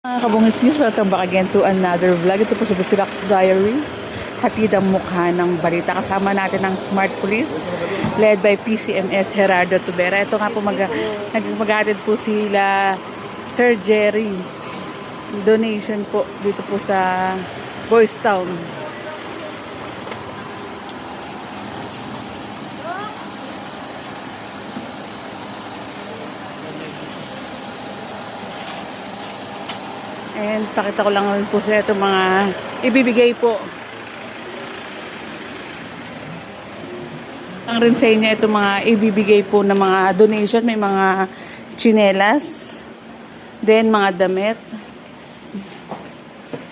Mga kabungis-ngis, welcome back again to another vlog. Ito po sa Busilak's Diary. Hatid ang mukha ng balita. Kasama natin ang Smart Police led by PCMS Gerardo Tubera. Ito nga po maghatid po sila Sir Jerry. Donation po dito po sa Boys Town. And pakita ko lang po sa ito mga ibibigay po. Ang rin sa inyo ito mga ibibigay po na mga donation. May mga tsinelas, then mga damit,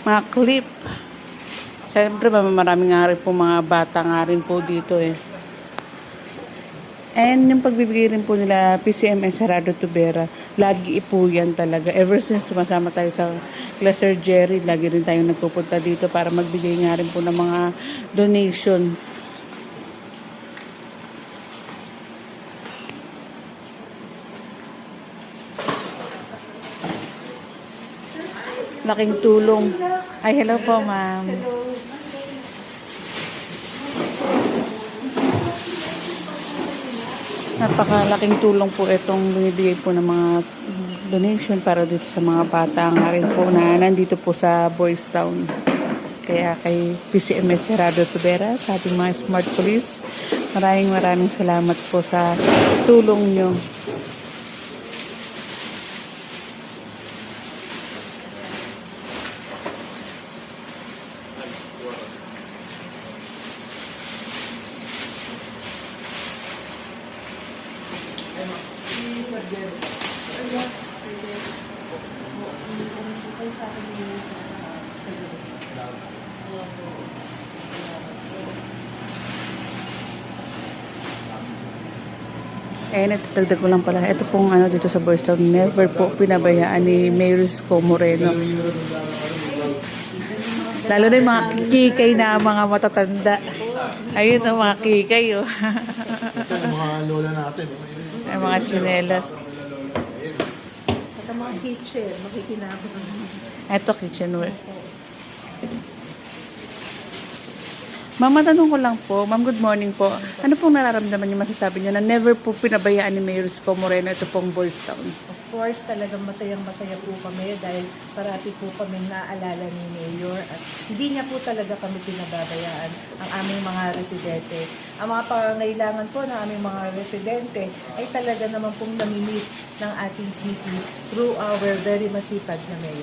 mga clip. Siyempre marami nga rin po mga bata nga rin po dito eh. And yung pagbibigay rin po nila PCMS Gerardo Tubera, lagi po yan talaga. Ever since sumasama tayo sa Sir Jerry, lagi rin tayong nagpupunta dito para magbigay nga rin po ng mga donation. Laking tulong. Ay, hello po, ma'am. Napakalaking tulong po itong binibigay po ng mga donation para dito sa mga bata nga rin po na nandito po sa Boys Town. Kaya kay PCMS Gerardo Tubera, sa ating mga Smart Police, maraming salamat po sa tulong nyo. Eh, natutagdag ko lang pala. Ito pong dito sa Boys Town, never po pinabayaan ni Mayor Isko Moreno. Lalo na yung mga kikay na mga matatanda. Ayun ang mga kikay, oh. Ito yung mga lola natin. Ay, mga tsinelas. At ang mga kitchen, makikinabang. Ito, kitchenware. Ma'am, tanong ko lang po. Ma'am, good morning po. Ano pong nararamdaman niyo, masasabi niyo na never po pinabayaan ni Mayor Isko Moreno ito pong Boys Town? Of course, talagang masayang-masaya po kami dahil parati po kami naalala ni Mayor at hindi niya po talaga kami pinababayaan ang aming mga residente. Ang mga pangangailangan po ng aming mga residente ay talaga naman pong namimit ng ating city through our very masipag na Mayor.